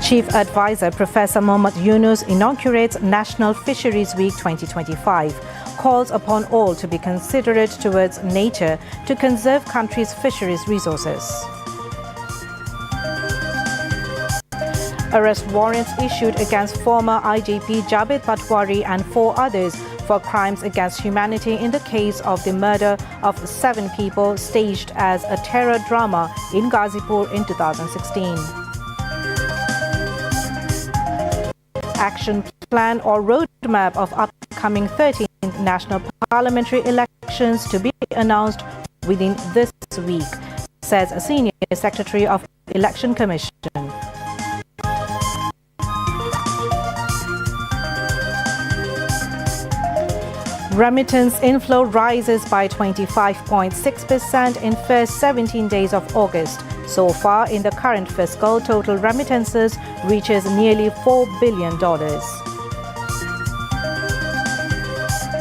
Chief Advisor Professor Mohammad Yunus inaugurates National Fisheries Week 2025, calls upon all to be considerate towards nature to conserve country's fisheries resources. Arrest warrants issued against former IGP Jabir Patwari and 4 others for crimes against humanity in the case of the murder of 7 people staged as a terror drama in Ghazipur in 2016. Action plan or roadmap of upcoming 13th national parliamentary elections to be announced within this week, says a senior secretary of Election Commission. Remittance inflow rises by 25.6% in first 17 days of August. So far, in the current fiscal, total remittances reaches nearly $4 billion.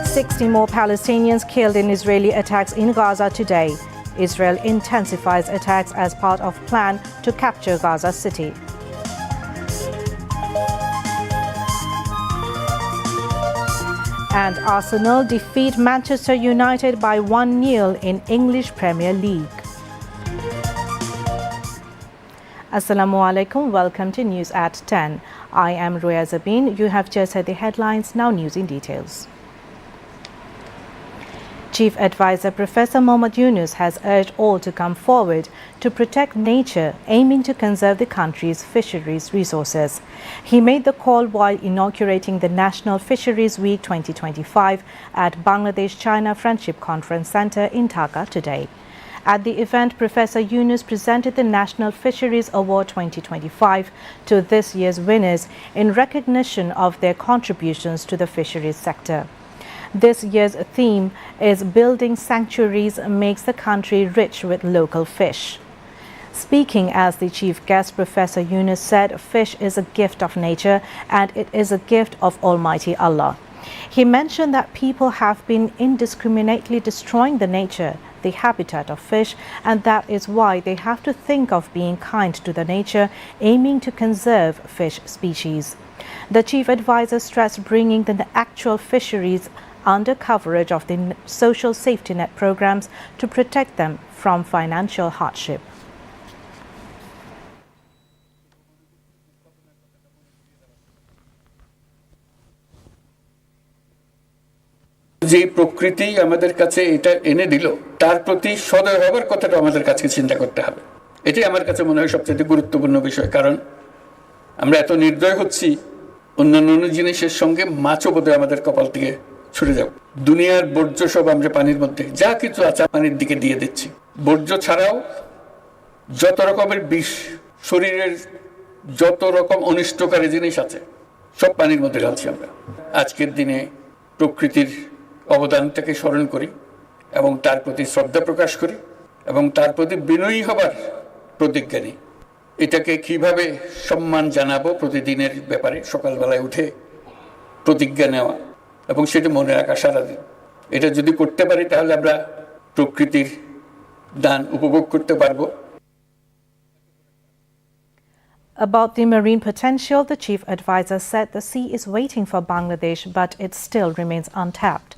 60 more Palestinians killed in Israeli attacks in Gaza today. Israel intensifies attacks as part of plan to capture Gaza City. And Arsenal defeat Manchester United by 1-0 in English Premier League. Assalamu alaikum. Welcome to News at 10. I am Roya Zabin. You have just heard the headlines. Now news in details. Chief Advisor Professor Mohammad Yunus has urged all to come forward to protect nature, aiming to conserve the country's fisheries resources. He made the call while inaugurating the National Fisheries Week 2025 at Bangladesh-China Friendship Conference Center in Dhaka today. At the event, Professor Yunus presented the National Fisheries Award 2025 to this year's winners in recognition of their contributions to the fisheries sector. This year's theme is Building Sanctuaries Makes the Country Rich with Local Fish. Speaking as the chief guest, Professor Yunus said fish is a gift of nature and it is a gift of Almighty Allah. He mentioned that people have been indiscriminately destroying the nature, the habitat of fish, and that is why they have to think of being kind to the nature, aiming to conserve fish species. The chief advisor stressed bringing the actual fisheries under coverage of the social safety net programs to protect them from financial hardship. যে প্রকৃতি আমাদের কাছে এটা এনে দিল তার প্রতি সদয় হবার কথাটা আমাদের কাছে চিন্তা করতে হবে। এটাই আমার কাছে মনে হয় সবচেয়ে গুরুত্বপূর্ণ বিষয়, কারণ আমরা এত নির্দয় হচ্ছি অন্যান্য জিনিসের সঙ্গে মাছও বোধহয় আমাদের কপাল থেকে ছুটে যাব। দুনিয়ার বর্জ্য সব আমরা পানির মধ্যে যা কিছু আছে পানির দিকে দিয়ে দিচ্ছি। বর্জ্য ছাড়াও যত রকমের বিষ, শরীরের যত রকম অনিষ্টকারী জিনিস আছে সব পানির মধ্যে ঢালছি আমরা। আজকের দিনে প্রকৃতির অবদানটাকে স্মরণ করি এবং তার প্রতি শ্রদ্ধা প্রকাশ করি এবং তার প্রতি বিনয়ী হবার প্রতিজ্ঞা নিই। এটাকে কিভাবে সম্মান জানাবো প্রতিদিনের ব্যাপারে সকালবেলায় উঠে প্রতিজ্ঞা নেওয়া এবং সেটা মনে রাখা সারাদিন। এটা যদি করতে পারি তাহলে আমরা প্রকৃতির দান উপভোগ করতে পারবো। About the marine potential, the chief advisor said the sea is waiting for Bangladesh, but it still remains untapped.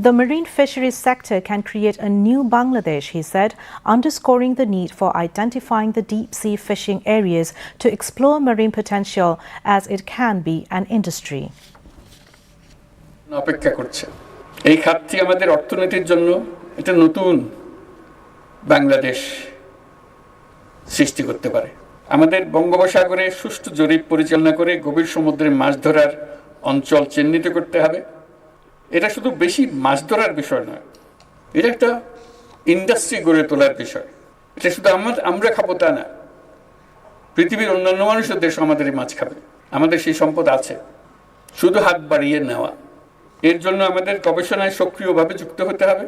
The marine fisheries sector can create a new Bangladesh, he said, underscoring the need for identifying the deep-sea fishing areas to explore marine potential as it can be an industry. অপেক্ষা করছে এই খাতটি আমাদের অর্থনীতির জন্য একটা নতুন বাংলাদেশ সৃষ্টি করতে পারে। আমাদের বঙ্গোপসাগরে সুষ্ঠু জরিপ পরিচালনা করে গভীর সমুদ্রে মাছ ধরার অঞ্চল চিহ্নিত করতে হবে। এটা শুধু বেশি মাছ ধরার বিষয় নয়, এটা একটা ইন্ডাস্ট্রি গড়ে তোলার বিষয়। এটা শুধু আমরা খাবো তা না, পৃথিবীর অন্যান্য মানুষের দেশ আমাদের এই মাছ খাবে। আমাদের সেই সম্পদ আছে, শুধু হাত বাড়িয়ে নেওয়া। এর জন্য আমাদের গবেষণায় সক্রিয়ভাবে যুক্ত হতে হবে,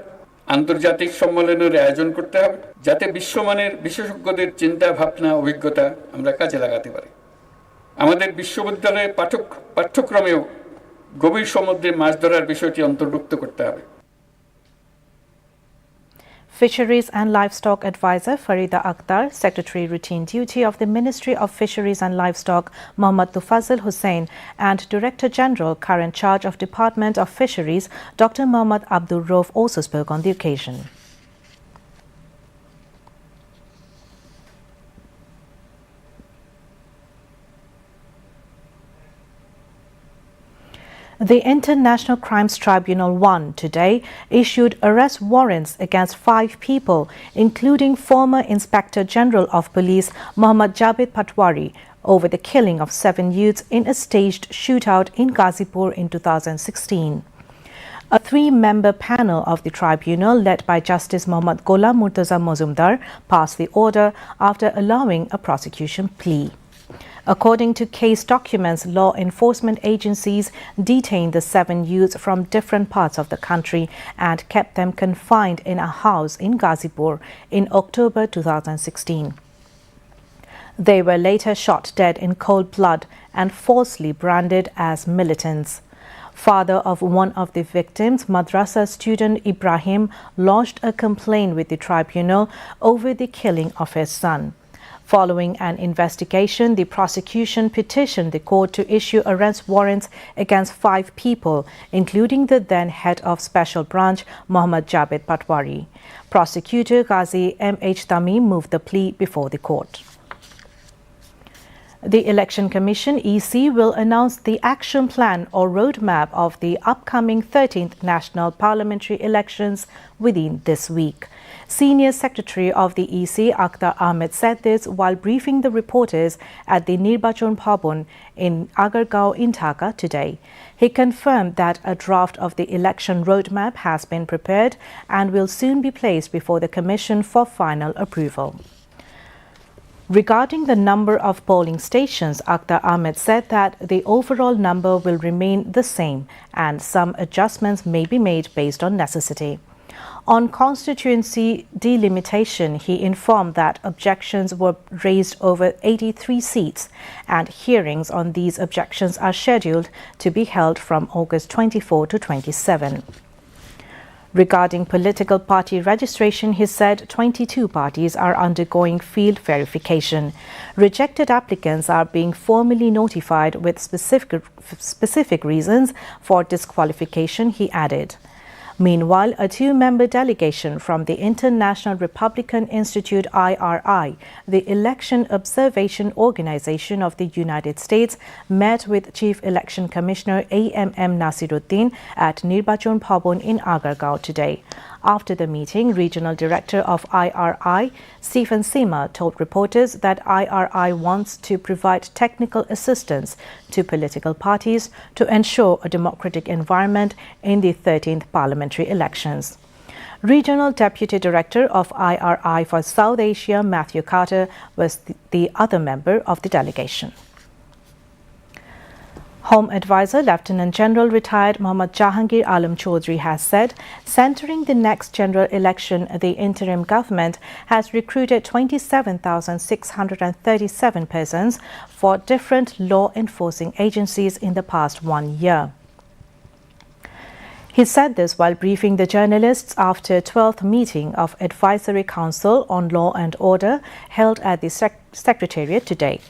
আন্তর্জাতিক সম্মেলনের আয়োজন করতে হবে যাতে বিশ্বমানের বিশেষজ্ঞদের চিন্তা ভাবনা অভিজ্ঞতা আমরা কাজে লাগাতে পারি। আমাদের বিশ্ববিদ্যালয়ে পাঠ্যক্রমেও গভীর সমুদ্রে মাছ ধরার বিষয়টি অন্তর্ভুক্ত করতে হবে। Fisheries and Livestock Advisor Farida Akhtar, Secretary Routine Duty of the Ministry of Fisheries and Livestock Mohammad Tufazzal Hussain, and Director General, current charge of Department of Fisheries, Dr. Mohammad Abdul Rauf also spoke on the occasion. The International Crimes Tribunal 1 today issued arrest warrants against 5 people, including former Inspector General of Police Mohammad Jabed Patwari, over the killing of 7 youths in a staged shootout in Ghazipur in 2016. A 3-member panel of the tribunal, led by Justice Mohammad Gholam Murtaza Mazumdar, passed the order after allowing a prosecution plea. According to case documents, law enforcement agencies detained the 7 youths from different parts of the country and kept them confined in a house in Ghazipur in October 2016. They were later shot dead in cold blood and falsely branded as militants. Father of one of the victims, madrasa student Ibrahim, lodged a complaint with the tribunal over the killing of his son. Following an investigation, the prosecution petitioned the court to issue arrest warrants against 5 people, including the then head of Special Branch, Mohammad Jabed Patwari. Prosecutor Ghazi M.H. Tamim moved the plea before the court. The Election Commission (EC) will announce the action plan or roadmap of the upcoming 13th National Parliamentary Elections within this week. Senior Secretary of the EC, Akhtar Ahmed, said this while briefing the reporters at the Nirbachon Bhavan in Agargaon in Dhaka today. He confirmed that a draft of the election roadmap has been prepared and will soon be placed before the Commission for final approval. Regarding the number of polling stations, Akhtar Ahmed said that the overall number will remain the same and some adjustments may be made based on necessity. On constituency delimitation, he informed that objections were raised over 83 seats and hearings on these objections are scheduled to be held from August 24 to 27. Regarding political party registration, he said 22 parties are undergoing field verification. Rejected applicants are being formally notified with specific reasons for disqualification, he added. Meanwhile, a 2-member delegation from the International Republican Institute (IRI), the election observation organization of the United States, met with Chief Election Commissioner A.M.M. Nasiruddin at Nirbachon Bhavan in Agargaon today. After the meeting, Regional Director of IRI, Stephen Sima, told reporters that IRI wants to provide technical assistance to political parties to ensure a democratic environment in the 13th parliamentary elections. Regional Deputy Director of IRI for South Asia, Matthew Carter, was the other member of the delegation. Home Advisor Lieutenant General retired Mohammad Jahangir Alam Chaudhry has said, centering the next general election, the interim government has recruited 27,637 persons for different law enforcing agencies in the past 1 year. He said this while briefing the journalists after 12th meeting of Advisory Council on Law and Order held at the Secretariat today.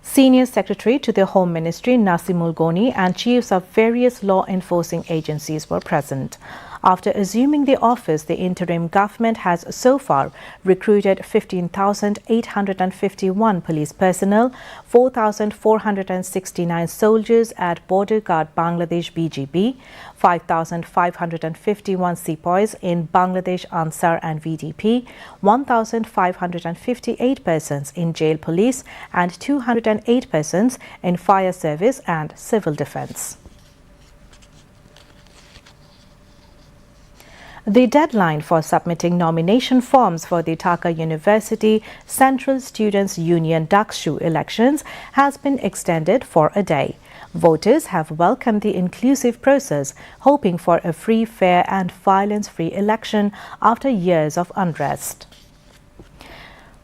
Senior Secretary to the Home Ministry Nasimul Goni and chiefs of various law enforcing agencies were present. After assuming the office, the interim government has so far recruited 15,851 police personnel, 4,469 soldiers at Border Guard Bangladesh BGB, 5,551 sepoys in Bangladesh Ansar and VDP, 1,558 persons in jail police, and 208 persons in fire service and civil defense. The deadline for submitting nomination forms for the Dhaka University Central Students' Union Dakshu elections has been extended for a day. Voters have welcomed the inclusive process, hoping for a free, fair and violence-free election after years of unrest.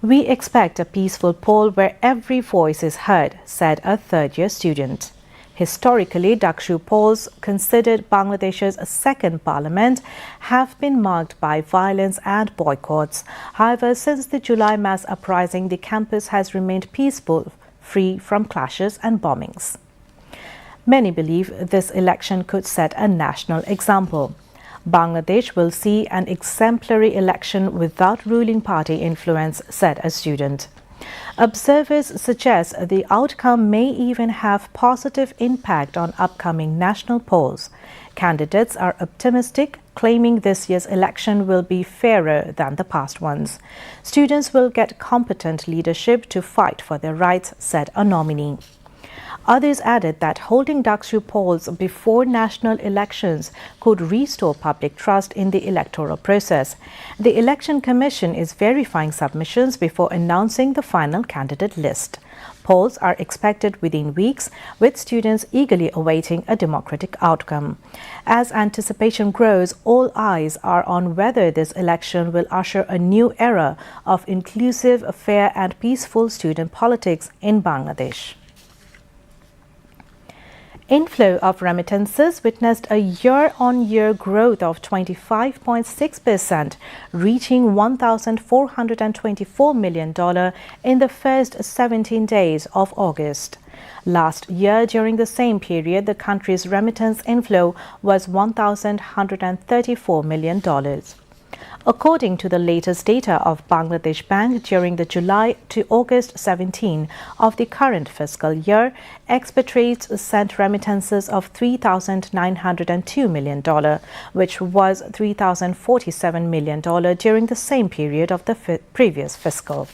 We expect a peaceful poll where every voice is heard, said a third-year student. Historically, Dakshu polls, considered Bangladesh's second parliament, have been marked by violence and boycotts. However, since the July mass uprising, the campus has remained peaceful, free from clashes and bombings. Many believe this election could set a national example. Bangladesh will see an exemplary election without ruling party influence, said a student. Observers suggest the outcome may even have positive impact on upcoming national polls. Candidates are optimistic, claiming this year's election will be fairer than the past ones. Students will get competent leadership to fight for their rights, said a nominee. Others added that holding Dakshu polls before national elections could restore public trust in the electoral process. The Election Commission is verifying submissions before announcing the final candidate list. Polls are expected within weeks, with students eagerly awaiting a democratic outcome. As anticipation grows, all eyes are on whether this election will usher a new era of inclusive, fair and peaceful student politics in Bangladesh. Inflow of remittances witnessed a year-on-year growth of 25.6%, reaching $1,424 million in the first 17 days of August. Last year, during the same period, the country's remittance inflow was $1,134 million. According to the latest data of Bangladesh Bank, during the July to August 17 of the current fiscal year, expatriates sent remittances of $3,902 million, which was $3,047 million during the same period of the previous fiscal.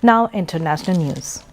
Now, international news.